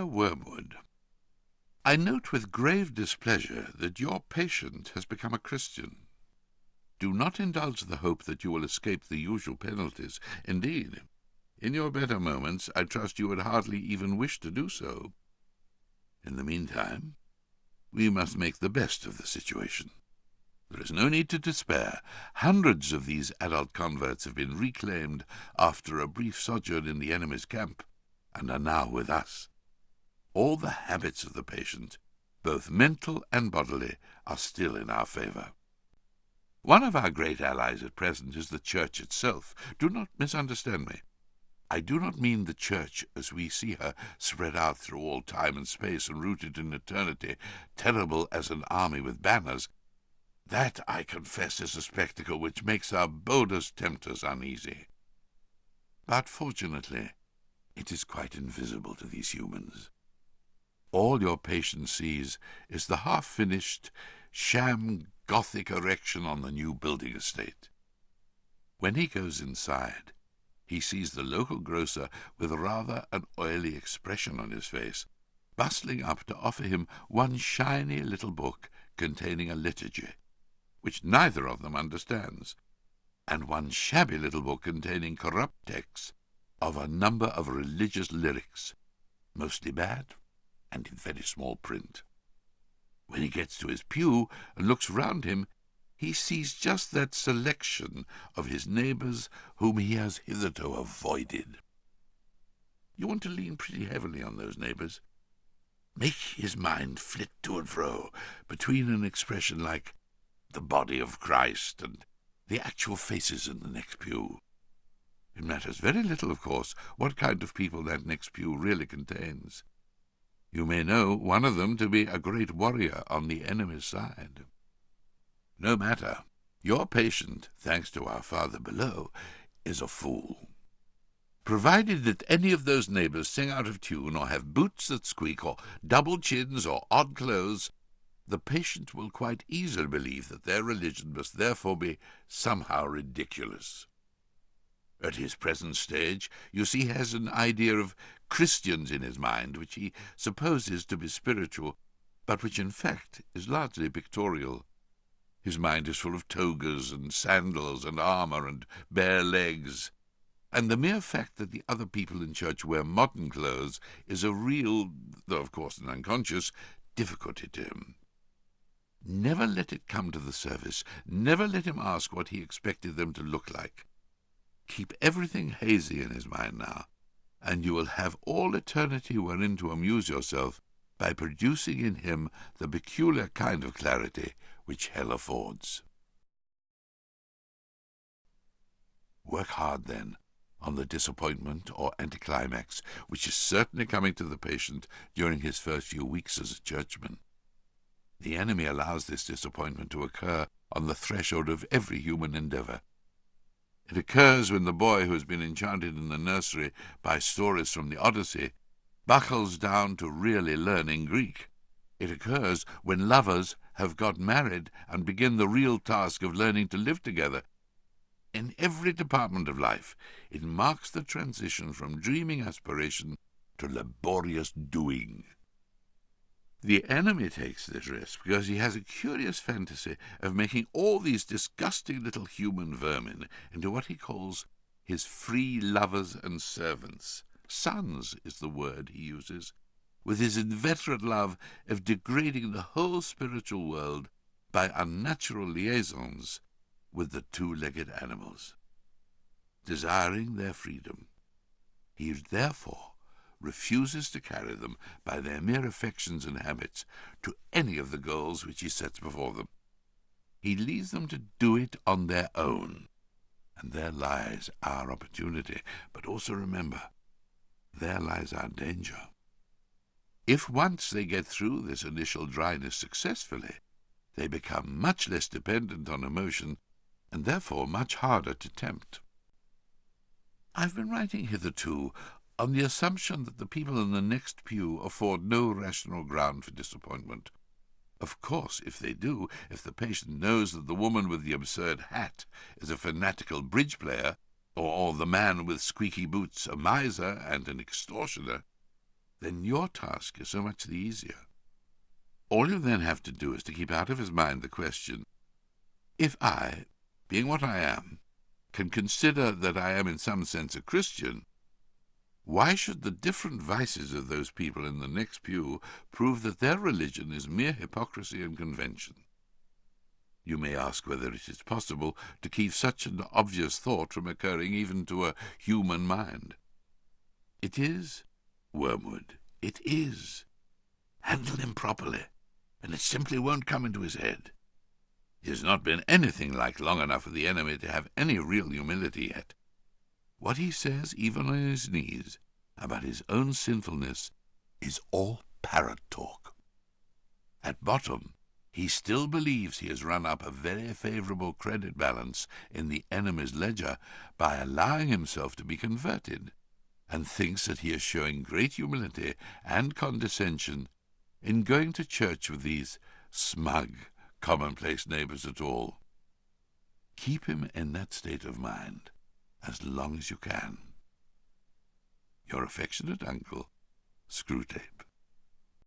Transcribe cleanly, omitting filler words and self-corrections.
Wormwood, I note with grave displeasure that your patient has become a Christian. Do not indulge the hope that you will escape the usual penalties. Indeed, in your better moments, I trust you would hardly even wish to do so. In the meantime, we must make the best of the situation. There is no need to despair. Hundreds of these adult converts have been reclaimed after a brief sojourn in the enemy's camp, and are now with us. All the habits of the patient, both mental and bodily, are still in our favour. One of our great allies at present is the Church itself. Do not misunderstand me. I do not mean the Church as we see her spread out through all time and space and rooted in eternity, terrible as an army with banners. That, I confess, is a spectacle which makes our boldest tempters uneasy. But fortunately, it is quite invisible to these humans. All your patient sees is the half-finished, sham Gothic erection on the new building estate. When he goes inside, he sees the local grocer with rather an oily expression on his face, bustling up to offer him one shiny little book containing a liturgy, which neither of them understands, and one shabby little book containing corrupt texts of a number of religious lyrics, mostly bad and in very small print. When he gets to his pew and looks round him, he sees just that selection of his neighbours whom he has hitherto avoided. You want to lean pretty heavily on those neighbours. Make his mind flit to and fro between an expression like the body of Christ and the actual faces in the next pew. It matters very little, of course, what kind of people that next pew really contains. You may know one of them to be a great warrior on the enemy's side. No matter. Your patient, thanks to our Father below, is a fool. Provided that any of those neighbours sing out of tune, or have boots that squeak, or double chins, or odd clothes, the patient will quite easily believe that their religion must therefore be somehow ridiculous. At his present stage, you see, he has an idea of Christians in his mind, which he supposes to be spiritual, but which in fact is largely pictorial. His mind is full of togas and sandals and armour and bare legs, and the mere fact that the other people in church wear modern clothes is a real, though of course an unconscious, difficulty to him. Never let it come to the surface. Never let him ask what he expected them to look like. Keep everything hazy in his mind now, and you will have all eternity wherein to amuse yourself by producing in him the peculiar kind of clarity which hell affords. Work hard, then, on the disappointment or anticlimax which is certainly coming to the patient during his first few weeks as a churchman. The enemy allows this disappointment to occur on the threshold of every human endeavour. It occurs when the boy who has been enchanted in the nursery by stories from the Odyssey buckles down to really learning Greek. It occurs when lovers have got married and begin the real task of learning to live together. In every department of life, it marks the transition from dreaming aspiration to laborious doing. The enemy takes this risk because he has a curious fantasy of making all these disgusting little human vermin into what he calls his free lovers and servants. Sons is the word he uses, with his inveterate love of degrading the whole spiritual world by unnatural liaisons with the two-legged animals. Desiring their freedom, he therefore refuses to carry them by their mere affections and habits to any of the goals which he sets before them. He leaves them to do it on their own, and there lies our opportunity. But also remember, there lies our danger. If once they get through this initial dryness successfully, they become much less dependent on emotion, and therefore much harder to tempt. I've been writing hitherto on the assumption that the people in the next pew afford no rational ground for disappointment. Of course, if they do, if the patient knows that the woman with the absurd hat is a fanatical bridge player, or the man with squeaky boots a miser and an extortioner, then your task is so much the easier. All you then have to do is to keep out of his mind the question, if I, being what I am, can consider that I am in some sense a Christian, why should the different vices of those people in the next pew prove that their religion is mere hypocrisy and convention? You may ask whether it is possible to keep such an obvious thought from occurring even to a human mind. It is, Wormwood, it is. Handle him properly, and it simply won't come into his head. He has not been anything like long enough for the enemy to have any real humility yet. What he says, even on his knees, about his own sinfulness is all parrot talk. At bottom, he still believes he has run up a very favourable credit balance in the enemy's ledger by allowing himself to be converted, and thinks that he is showing great humility and condescension in going to church with these smug, commonplace neighbours at all. Keep him in that state of mind as long as you can. Your affectionate uncle, Screwtape.